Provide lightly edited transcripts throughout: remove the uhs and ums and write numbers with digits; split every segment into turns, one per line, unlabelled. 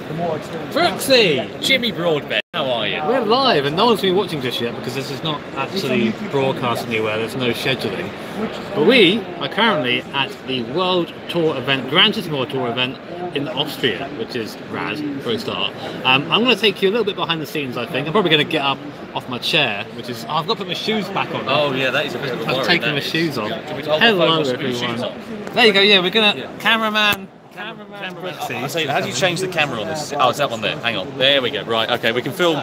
the more experience.
Brooksy, Jimmy Broadbent, how are you? We're live and no one's been watching just yet because this is not actually broadcast anywhere, there's no scheduling. But we are currently at the World Tour event, Gran Turismo Tour event in Austria, which is rad for a start. I'm going to take you a little bit behind the scenes, I think. I'm probably going to get up off my chair, which is, I've got to put my shoes back on.
Oh yeah, that is a bit of a worry.
I've taken my shoes off. Hello everyone. There you go, yeah, we're going to, cameraman Brooksy.
So how do you change the camera on this? Oh, it's that one there. Hang on. There we go. Right. Okay. We can film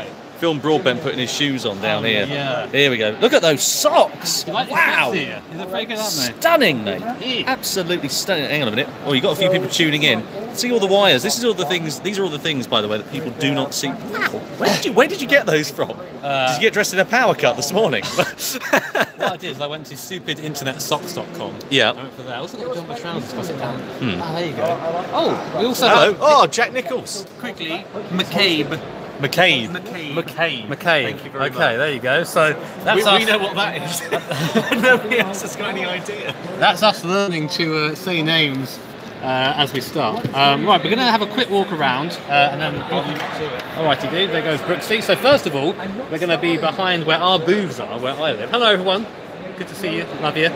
Broadbent putting his shoes on down here.
Yeah.
Here we go. Look at those socks. Wow.
These are very good, aren't they?
Stunning, mate. Absolutely stunning. Hang on a minute. Oh, you got a few people tuning in. See all the wires. This is all the things. These are all the things, by the way, that people do not see. Wow. Where did you get those from? Did you get dressed in a power cut this morning?
What I did is I went to stupidinternetsocks.com.
Yeah.
I went for that. I also got jumper trousers. If I sit down. There you go. Oh, we also
Hello.
have.
Oh, Jack Nichols.
Quickly, McCabe.
McCabe.
Thank you very much. Okay, there you go. So that's
We know what that is. Nobody else has got any idea.
That's us learning to say names as we start. Right, we're going to have a quick walk around and then. Alrighty, dude. There goes Brooksy. So first of all, we're going to be behind where our booths are, where I live. Hello, everyone. Good to see you. Love you.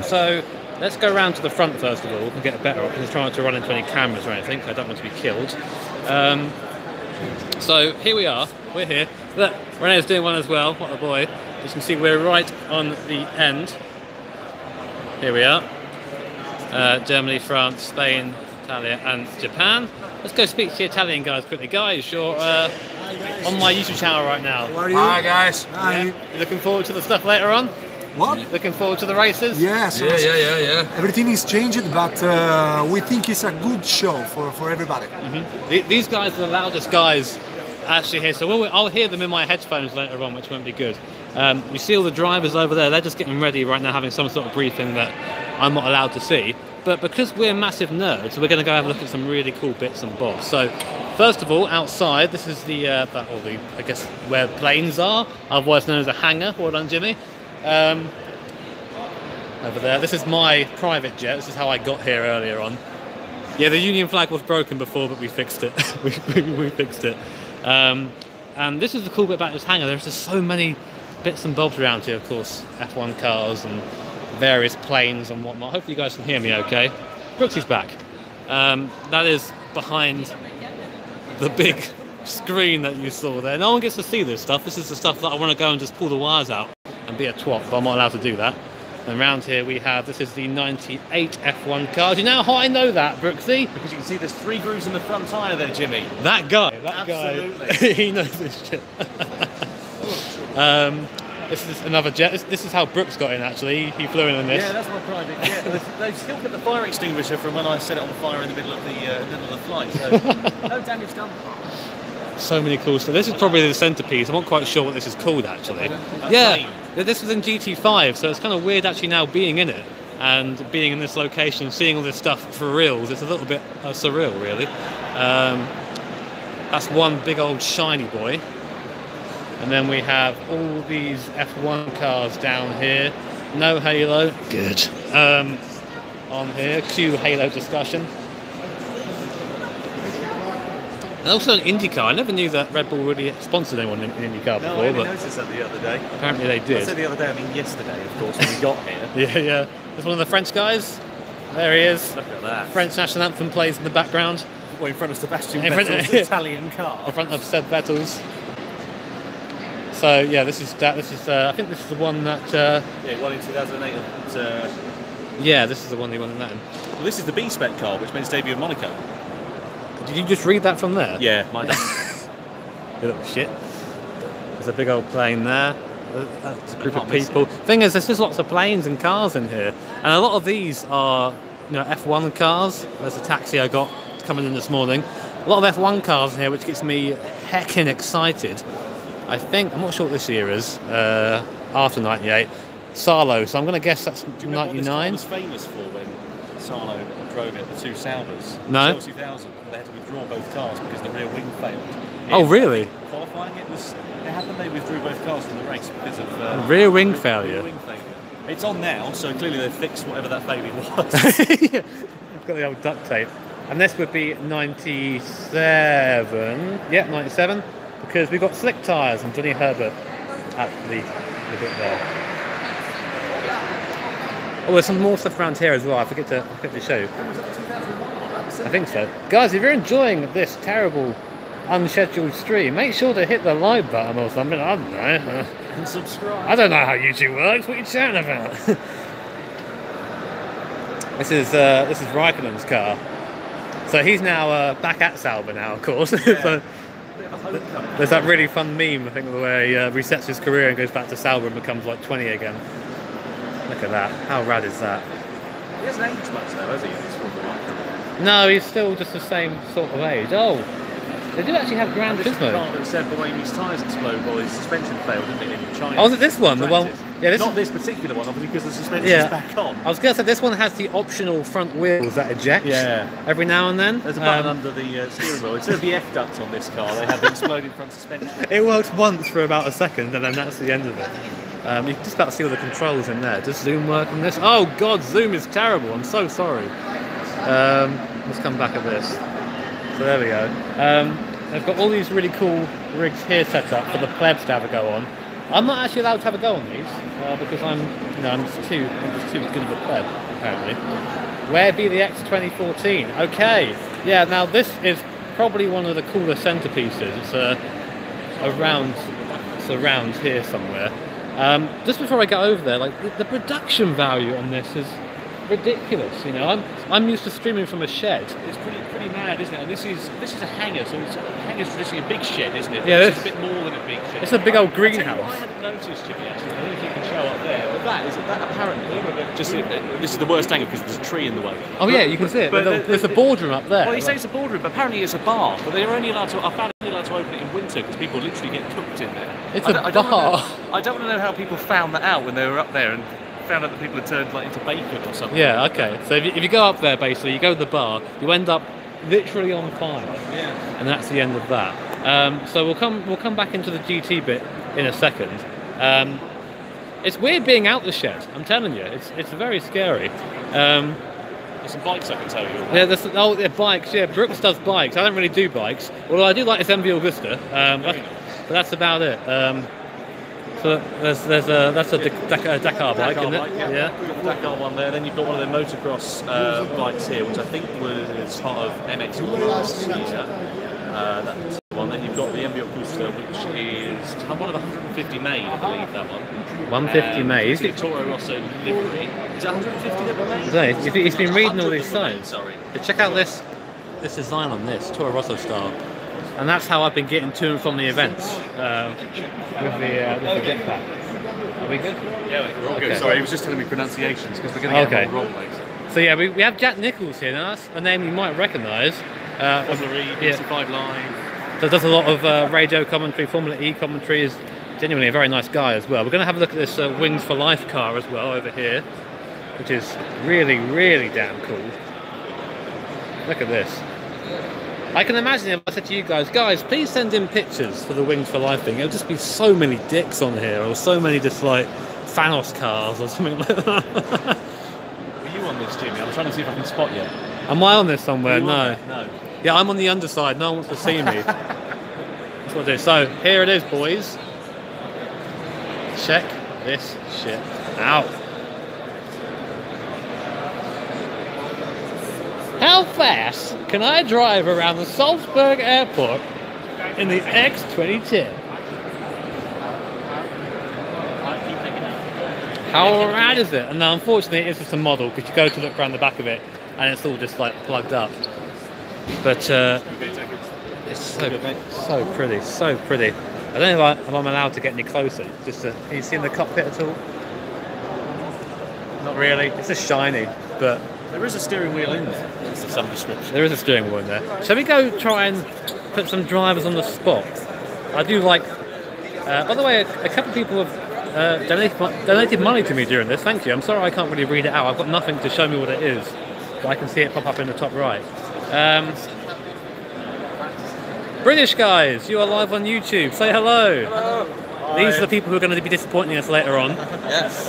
So let's go around to the front first of all and get a better option. I'm trying not to run into any cameras or anything. I don't want to be killed. So here we are, we're here. Look, Rene's doing one as well, what a boy. As you can see, we're right on the end. Here we are. Germany, France, Spain, Italy and Japan. Let's go speak to the Italian guys quickly. Guys, you're on my YouTube channel right now.
How are you?
Hi guys.
Hi.
You looking forward to the stuff later on?
What?
Looking forward to the races?
Yes.
Yeah.
Everything is changed, but we think it's a good show for everybody.
These guys are the loudest guys actually here, so I'll hear them in my headphones later on, which won't be good. You see all the drivers over there, they're just getting ready right now, having some sort of briefing that I'm not allowed to see. But because we're massive nerds, we're going to go have a look at some really cool bits and bobs. So, first of all, outside, this is I guess, where planes are, otherwise known as a hangar. Well done, Jimmy. Over there, this is my private jet. This is how I got here earlier on. Yeah, the Union flag was broken before, but we fixed it. we fixed it. And this is the cool bit about this hangar. There's just so many bits and bobs around here, of course. F1 cars and various planes and whatnot. Hopefully you guys can hear me okay. Brooksy's back. That is behind the big screen that you saw there. No one gets to see this stuff. This is the stuff that I want to go and just pull the wires out and be a twat, but I'm not allowed to do that. And around here we have, this is the 98 F1 car. Do you know how I know that, Brooksy?
Because you can see there's 3 grooves in the front tyre there, Jimmy.
That guy,
Absolutely.
guy, he knows this shit. This is another jet. This is how Brooks got in, actually. He flew in on this.
Yeah, that's my private jet. They've still got the fire extinguisher from when I set it on fire in the middle of the flight. So no damage done.
So many cool stuff. This is probably the centerpiece. I'm not quite sure what this is called, actually. Yeah, this was in GT5, so it's kind of weird actually now being in it and being in this location, seeing all this stuff for reals. It's a little bit surreal, really. That's one big old shiny boy. And then we have all these F1 cars down here. No halo. Good. On here, cue halo discussion. And also an IndyCar. I never knew that Red Bull really sponsored anyone in IndyCar before.
No, I only
but
noticed that the other day.
apparently they did.
I said the other day, I mean yesterday, of course, when we got here.
Yeah. There's one of the French guys. There he is.
Look at that.
French national anthem plays in the background.
Well, in front of Sebastian
In front of-
Vettel's Italian car.
In front of Seb Vettel's. So yeah, this is I think this is the one that.
Yeah, one in 2008.
Yeah, this is the one they won in that.
Well, this is the B-Spec car, which made its debut in Monaco.
Did you just read that from there?
Yeah, my dad.
You little shit. There's a big old plane there. That's a group of
can't miss
people. Thing is, there's just lots of planes and cars in here, and a lot of these are, F1 cars. There's a taxi I got coming in this morning. A lot of F1 cars in here, which gets me heckin' excited. I'm not sure what this year is. After '98, Sarlo. So I'm going to guess that's '99.
Was famous for when Sarlo drove it, the 2 Sounders.
No.
2000. They had to withdraw both cars because the rear wing failed.
Oh, really?
Qualifying it happened. They withdrew both cars from the race because of
Rear wing failure.
Rear wing failure. It's on now, so clearly they've fixed whatever that failure was.
Yeah. Got the old duct tape. And this would be 97. Yeah, 97. Because we've got slick tyres and Johnny Herbert at the bit there. Oh, there's some more stuff around here as well. I forget to show you. I think so. Guys, if you're enjoying this terrible unscheduled stream, make sure to hit the like button or something. I don't know.
And subscribe.
I don't know how YouTube works. What are you chatting about? This is Raikkonen's car. So he's now back at Sauber now, of course.
Yeah.
So there's that really fun meme, I think, where he resets his career and goes back to Sauber and becomes like 20 again. Look at that. How rad is that?
He hasn't aged much though, has he?
No, he's still just the same sort of age. Oh, they do actually have Gran
This
Turismo.
car that said the way his tyres explode while his suspension failed, didn't it, in China?
Oh, was it this one? The one? Yeah, this
Not this particular one, obviously, because the suspension's
Yeah.
back on.
I was going to say this one has the optional front wheels that eject.
Yeah.
Every now and then.
There's a button under the steering wheel. Instead of the F ducts on this car, they have the exploding front suspension.
It works once for about a second, and then that's the end of it. You can just about see all the controls in there. Does zoom work on this? Oh God, zoom is terrible. I'm so sorry. Let's come back at this. So there we go. They've got all these really cool rigs here set up for the plebs to have a go on. I'm not actually allowed to have a go on these because I'm just too good of a pleb apparently. Where be the X 2014? Okay, yeah. Now this is probably one of the cooler centerpieces. It's around here somewhere. Just before I get over there, like the production value on this is ridiculous. You know, I'm used to streaming from a shed.
It's pretty mad, isn't it? And this is a hangar, so a hangar's traditionally a big shed, isn't it?
Yeah,
It's a bit more than a big shed.
It's a big old
I tell you
greenhouse.
what I hadn't noticed, Jimmy, actually. I don't know if you can show up there, but that apparently, just this is the worst angle because there's a tree in the way.
Oh yeah, you can see it.
But
There's a boardroom up there.
Well, you say it's a boardroom, but apparently it's a bar. But they're only allowed to. I found they're allowed to open it in winter because people literally get cooked in there.
It's
I
a
don't
bar.
I don't want to know how people found that out when they were up there and found out that people had turned like into bacon or something.
Yeah, okay. So if you go up there, basically, you go to the bar, you end up literally on fire.
Yeah.
And that's the end of that. So we'll come back into the GT bit in a second. It's weird being out the shed. I'm telling you, it's very scary.
There's some bikes I can tell you.
Yeah, bikes. Yeah, Brooks does bikes. I don't really do bikes, although I do like this MV Augusta. But that's about it. So that's a Dakar bike, isn't it?
Yeah. We've got the Dakar one there. Then you've got one of the motocross bikes here, which I think was part of MX last year. That's the one. Then you've got the MV Augusta, which is one of the 150 made, I believe that one.
150 made.
It's the Toro Rosso livery. Is that 150 that were made?
No, he's been reading all these
100
signs.
Sorry.
But check out this design on this Toro Rosso style, and that's how I've been getting to and from the events with the jetpack. Are we good?
Yeah, we're all
Okay.
good. Sorry, he was just telling me pronunciations because we're going to get them all wrong, mate.
So yeah, we have Jack Nichols here. Now that's a name you might recognise.
BC5 Live.
So does a lot of radio commentary, Formula E commentary. Is genuinely a very nice guy as well. We're going to have a look at this Wings for Life car as well over here, which is really, really damn cool. Look at this. I can imagine if I said to you guys, please send in pictures for the Wings for Life thing. It'll just be so many dicks on here, or so many just like Thanos cars or something like that.
Are you on this, Jimmy? I'm trying to see if I can spot you.
Am I on this somewhere? No.
No.
Yeah, I'm on the underside. No one wants to see me. That's what I do. So here it is, boys. Check this shit out. How fast can I drive around the Salzburg airport in the X2010? How rad is it? And now, unfortunately, it's just a model because you go to look around the back of it and it's all just like plugged up. But it's so pretty, so pretty. I don't know if I'm allowed to get any closer. Can you see in the cockpit at all? Not really. It's just shiny, but
There is a steering wheel in there. It's of some description.
there is a steering wheel in there. Shall we go try and put some drivers on the spot? I do like. By the way, a couple of people have donated money to me during this. Thank you. I'm sorry I can't really read it out. I've got nothing to show me what it is, but I can see it pop up in the top right. British guys, you are live on YouTube. Say hello.
Hello.
These are the people who are going to be disappointing us later on.
Yes.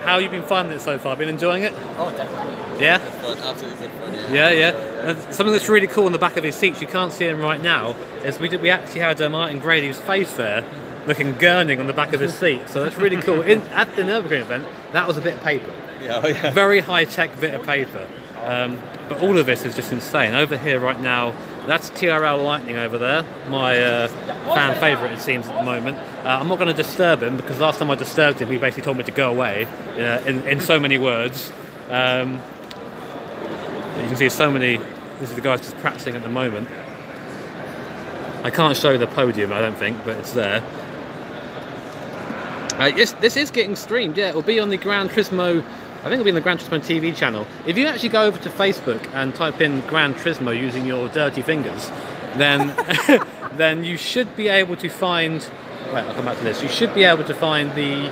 how you been finding it so far? Been enjoying it?
Oh, definitely.
Yeah?
Good fun, absolutely good fun,
Yeah. Something that's really cool on the back of his seats, you can't see him right now, is we actually had Martin Grady's face there, looking gurning on the back of his seat. So that's really cool. At the Nürburgring event, that was a bit of paper.
Yeah.
Very high-tech bit of paper. But all of this is just insane. Over here right now, that's TRL Lightning over there, my fan favourite it seems at the moment. I'm not going to disturb him because last time I disturbed him he basically told me to go away in so many words. You can see so many, this is the guys just practicing at the moment. I can't show the podium I don't think, but it's there. Yes, this is getting streamed, yeah, it'll be on the Gran Turismo, I think it'll be on the Gran Turismo TV channel. If you actually go over to Facebook and type in Gran Turismo using your dirty fingers, then then you should be able to find, right, I'll come back to this, you should be able to find the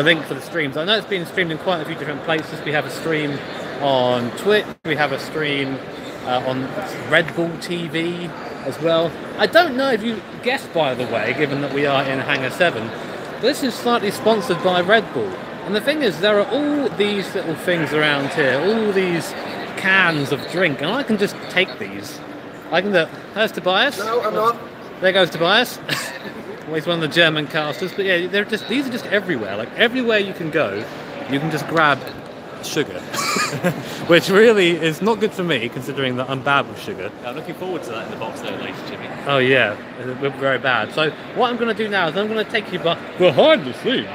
link for the streams. I know it's been streamed in quite a few different places. We have a stream on Twitch, we have a stream on Red Bull TV as well. I don't know if you guessed, by the way, given that we are in Hangar 7, this is slightly sponsored by Red Bull. And the thing is, there are all these little things around here, all these cans of drink, and I can just take these. I can do, there's Tobias.
No, I'm not.
There goes Tobias. Well, he's one of the German casters, but yeah, these are just everywhere. Like everywhere you can go, you can just grab sugar, which really is not good for me, considering that I'm bad with sugar.
I'm looking forward to that in the box though later, Jimmy.
Oh yeah, we're very bad. So what I'm going to do now is I'm going to take you behind the scenes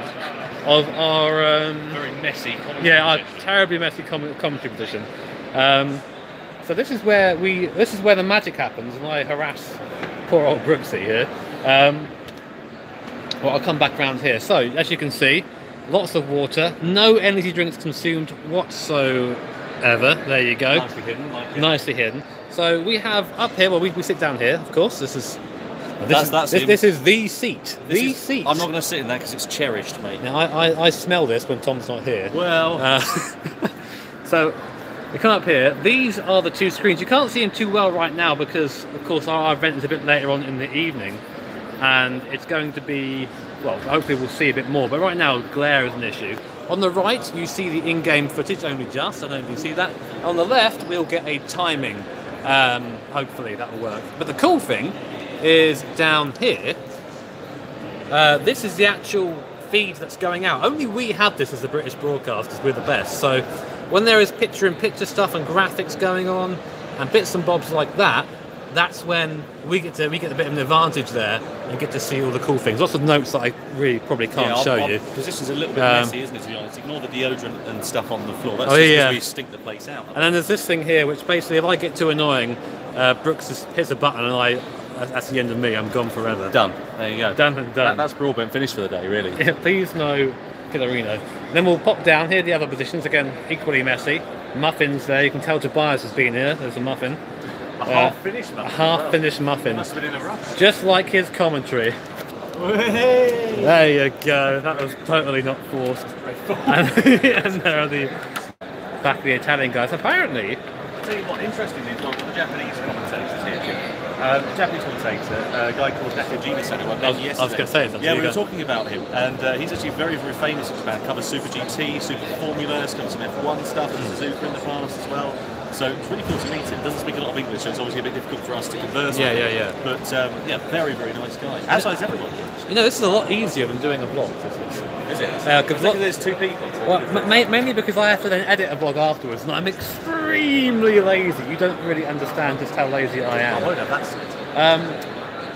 of our
very messy commentary.
Yeah, our terribly messy commentary position. So this is where the magic happens, and I harass poor old Brooksy here. Well, I'll come back round here. So as you can see, lots of water, no energy drinks consumed whatsoever. There you go.
Nicely hidden.
Nicely hidden. So we have up here, well, we sit down here, of course. This is the seat. The seat.
I'm not going to sit in that because it's cherished, mate.
Now, I smell this when Tom's not here.
Well.
So, we come up here. These are the two screens. You can't see them too well right now because, of course, our event is a bit later on in the evening. And it's going to be, well, hopefully we'll see a bit more. But right now, glare is an issue. On the right, you see the in-game footage, only just. I don't know if you see that. On the left, we'll get a timing. Hopefully that will work. But the cool thing is down here. This is the actual feed that's going out. Only we have this as the British broadcasters. We're the best. So when there is picture-in-picture stuff and graphics going on and bits and bobs like that, that's when we get a bit of an advantage there and get to see all the cool things. Lots of notes that I really probably can't show you.
Because this is a little bit messy, isn't it, to be honest? Ignore the deodorant and stuff on the floor. That's we stink the place out.
And then there's this thing here, which basically, if I get too annoying, Brooks just hits a button and that's the end of me. I'm gone forever.
Done. There you go.
Done and done.
That's broadbent finished for the day, really.
Yeah, please no Killarino. Then we'll pop down here, the other positions, again, equally messy. Muffins there, you can tell Tobias has been here. There's a muffin.
A half-finished muffin.
A half-finished muffin.
Must have been in a rush.
Just like his commentary.
Hey.
There you go. That was totally not forced. And there are the back of the Italian guys. Apparently,
I'll tell you what, interestingly, we've got the Japanese commentators here, Jim. Japanese commentator, a guy called Nakajima-san, who I met yesterday.
I was going to say that.
Yeah, we were talking about him, and he's actually very, very famous in Japan. Covers Super GT, Super Formula, has done some F1 stuff, and Suzuka in the past as well. So it's really cool to meet him. Doesn't speak a lot of English, so it's obviously a bit difficult for us to converse with him.
Yeah.
But yeah, very, very nice guy. As is everyone.
You know, this is a lot easier than doing a vlog.
Is it? Because there's two people.
Well, mainly because I have to then edit a vlog afterwards, and I'm extremely lazy. You don't really understand just how lazy I am.
Oh, no, that's it.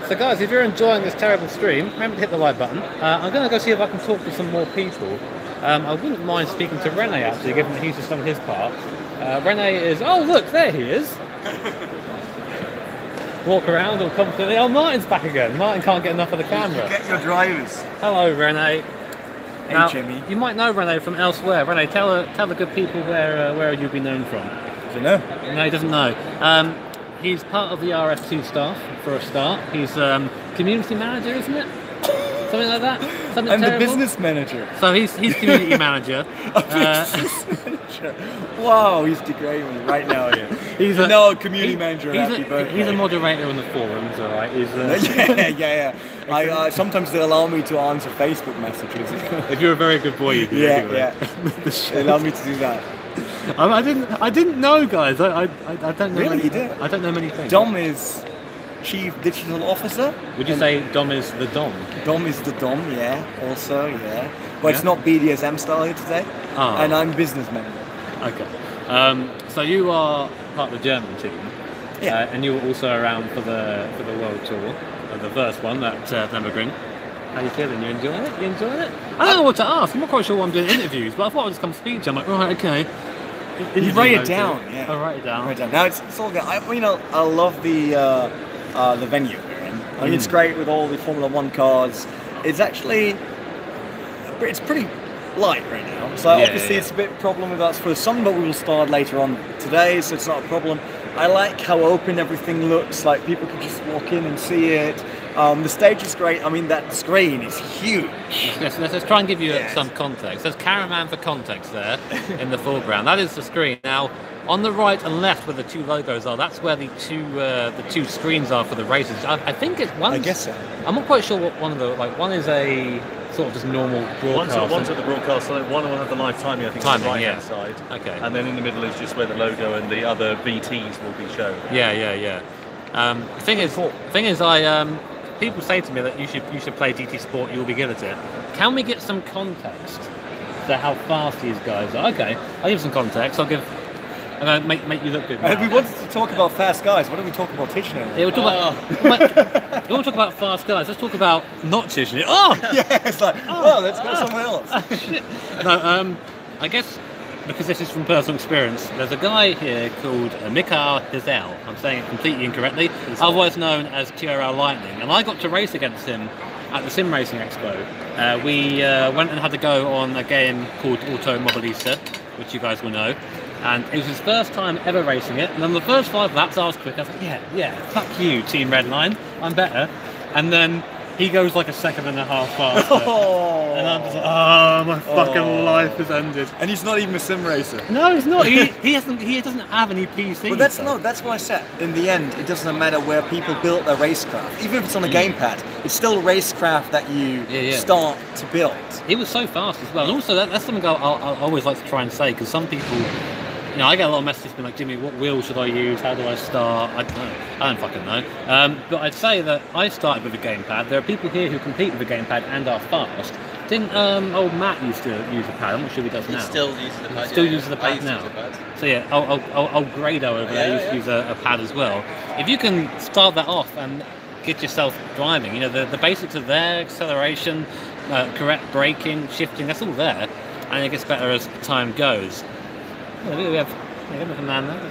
So guys, if you're enjoying this terrible stream, remember to hit the like button. I'm going to go see if I can talk to some more people. I wouldn't mind speaking to Rene, actually, given that he's just done his part. Rene is... Oh, look, there he is. Walk around all confidently. Oh, Martin's back again. Martin can't get enough of the camera.
Get your drivers.
Hello, Rene.
Hey,
now,
Jimmy.
You might know Rene from elsewhere. Rene, tell the good people where you've been known from.
Do you know?
No, he doesn't know. He's part of the RF2 staff, for a start. He's community manager, isn't it? Something like that? Something
I'm the
terrible?
business manager.
So he's community manager.
Wow, he's degrading me right now. Yeah.
He's
community manager.
He's
Happy birthday.
He's a moderator on the forums, all right. He's,
yeah. I sometimes they allow me to answer Facebook messages.
if you're a very good boy, you do.
Yeah. They allow me to do that.
I didn't know, guys. I don't know.
Really,
many,
you did?
I don't know many things.
Dom is Chief Digital Officer.
Would you say Dom is the Dom?
Dom is the Dom, yeah. Also, yeah. But it's not BDSM style here today.
Oh.
And I'm business manager.
Okay. So you are part of the German team.
Yeah.
And you were also around for the world tour, the first one at Nürburgring. How you feeling? You enjoying it? I don't know what to ask. I'm not quite sure why I'm doing interviews, but I thought I'd just come speak to you. I'm like, right, okay.
You write it down, yeah.
I'll write it down.
Now it's all good. I love the venue. I mean, it's great with all the Formula One cars. It's actually, it's pretty light right now. So obviously it's a bit of a problem with us for some, but we will start later on today, so it's not a problem. I like how open everything looks. Like people can just walk in and see it. The stage is great. I mean, that screen is huge.
Let's try and give you some context. There's Caravan for context there in the foreground. That is the screen. Now, on the right and left where the two logos are, that's where the two screens are for the races. I think it's one.
I guess so.
I'm not quite sure what one of the one is a sort of just normal broadcast.
One's at the broadcast side, one will have the live timing, I think, on the right-hand side.
Okay.
And then in the middle is just where the logo and the other VTs will be shown.
Yeah. The thing is, people say to me that you should play GT Sport, you'll be good at it. Can we get some context to how fast these guys are? Okay, I'll give some context. I'm going to make you look good.
We wanted to talk about fast guys. What are we talking about teaching now?
Yeah, we'll talk about. We won't talk about fast guys. Let's talk about not teaching it. Oh,
yeah, it's like, let's go somewhere else.
Shit. No, I guess because this is from personal experience. There's a guy here called Mikael Hizel. I'm saying it completely incorrectly. Otherwise known as TRL Lightning, and I got to race against him at the Sim Racing Expo. We went and had to go on a game called Automobilista, which you guys will know. And it was his first time ever racing it. And on the first 5 laps, I was quick. I was like, yeah, fuck you, Team Redline. I'm better. And then he goes like a second and a half faster. And I'm just like, my fucking life has ended.
And he's not even a sim racer.
No, he's not. He doesn't have any PC.
But that's what I said. In the end, it doesn't matter where people built their racecraft. Even if it's on a gamepad, it's still a racecraft that you start to build.
He was so fast as well. And also, that's something I always like to try and say, because some people, I get a lot of messages being like, Jimmy, what wheel should I use? How do I start? I don't know. I don't fucking know. But I'd say that I started with a gamepad. There are people here who compete with a gamepad and are fast. Didn't old Matt used to use a pad? I'm not sure he does now.
He still uses the pad.
Still uses the pad now. So yeah, old Grado over there used to use a pad as well. If you can start that off and get yourself driving, the basics are there: acceleration, correct braking, shifting. That's all there, and it gets better as time goes. We have a man there.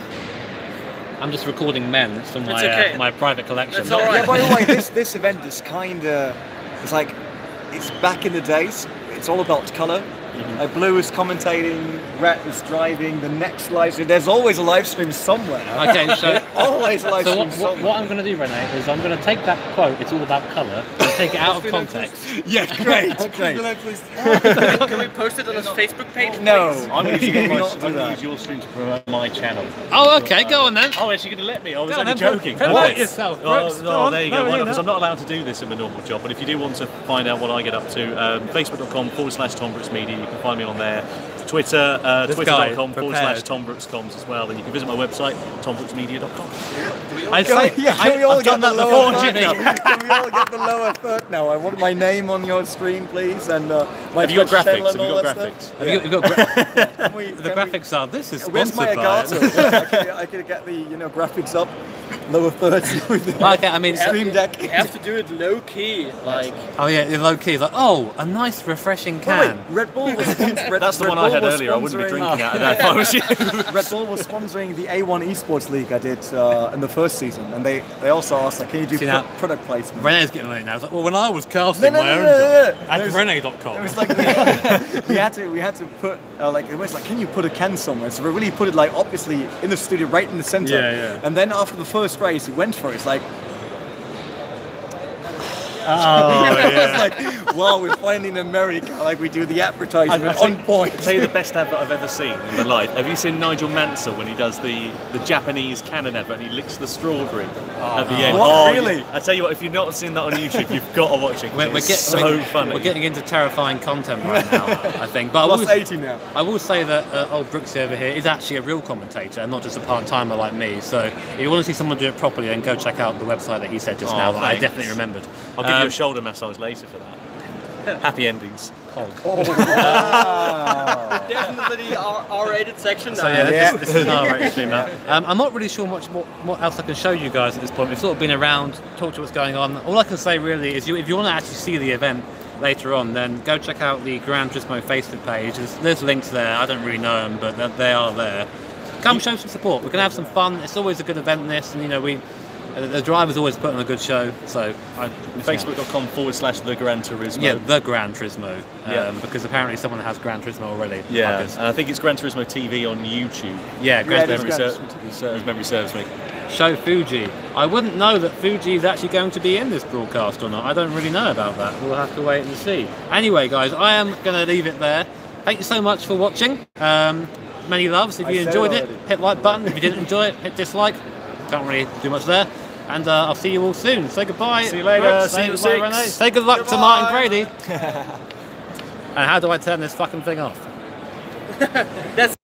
I'm just recording men. It's from my private collection.
That's all right.
Yeah, by the way, this event is it's like, it's back in the days. It's all about colour. Blue is commentating, Red is driving, the next live stream. There's always a live stream somewhere.
Okay, so
always a live stream somewhere.
What I'm going to do, Renee, is I'm going to take that quote, it's all about colour, and take it out of context.
Yeah, great.
Can we post it on his Facebook page?
No,
I'm going to
not do that.
use your stream to promote my channel.
Oh, okay, go on then.
Oh, is she going to let me? I was
Go on
only
then,
joking.
promote yourself, Brooks.
Oh, there you go. Because I'm not allowed to do this in my normal job. But if you do want to find out what I get up to, facebook.com/Tom Brooks Media. You can find me on there. Twitter, twitter.com/TomBrooksComs as well. And you can visit my website, tombrooksmedia.com.
Can we all get the lower third
Jimmy.
now? Can we all get the lower third now? I want my name on your screen, please, and my
Have you got
Twitch channel
graphics?
and all
Have
that
you got
stuff.
graphics?
You've got the graphics are, this is
Where's
sponsored
my
by it.
Elgato? I could get the graphics up, lower thirds with the
Okay, I mean,
Stream Deck.
You have to do it low key, like.
oh yeah, you're low key. Like, oh, a nice refreshing can.
Red Bull was
That's the one I had earlier. I wouldn't be drinking out of that if I was you.
Red Bull was sponsoring the A1 Esports League I did in the first season, and they also asked, like, can you do
See, now,
product placement?
Renee's getting late now. It's like, well, when I was casting my own job at Rene.com.
It was like we had to put it was like, can you put a can somewhere? So we really put it like obviously in the studio, right in the center.
Yeah.
And then after the first race, we went for it. It's like, It's like, wow, we're finally in America, like we do the advertisement on point.
I'll tell you the best advert I've ever seen in my life. Have you seen Nigel Mansell when he does the Japanese cannon advert and he licks the strawberry at the end?
What? Really?
I tell you what, if you've not seen that on YouTube, you've got to watch it. It's so funny.
We're getting into terrifying content right now, I think. But
Plus 80 now.
I will say that old Brooksy over here is actually a real commentator and not just a part-timer like me. So if you want to see someone do it properly, then go check out the website that he said just now that I definitely remembered.
I'll give you a shoulder massage later for that. Happy endings.
Definitely R-rated section.
So yeah, this is an R-rated stream now. I'm not really sure what else I can show you guys at this point. We've sort of been around, talked to what's going on. All I can say really is if you want to actually see the event later on, then go check out the Gran Turismo Facebook page. There's links there. I don't really know them, but they are there. Come show some support. We're going to have some fun. It's always a good event, this, and you know, the drivers always put on a good show. So
Facebook.com/the Gran Turismo.
Yeah, the Gran Turismo. Because apparently someone has Gran Turismo already.
Yeah, and I think it's Gran Turismo TV on YouTube.
Yeah, Gran
Turismo. As memory serves me.
Show Fuji. I wouldn't know that Fuji is actually going to be in this broadcast or not. I don't really know about that. We'll have to wait and see. Anyway, guys, I am going to leave it there. Thank you so much for watching. Many loves. If you enjoyed it, hit like button. If you didn't enjoy it, hit dislike. Can't really do much there. And I'll see you all soon. Say goodbye.
See you later. See you
goodbye, Renee. Say good luck to Martin Grady. And how do I turn this fucking thing off?
That's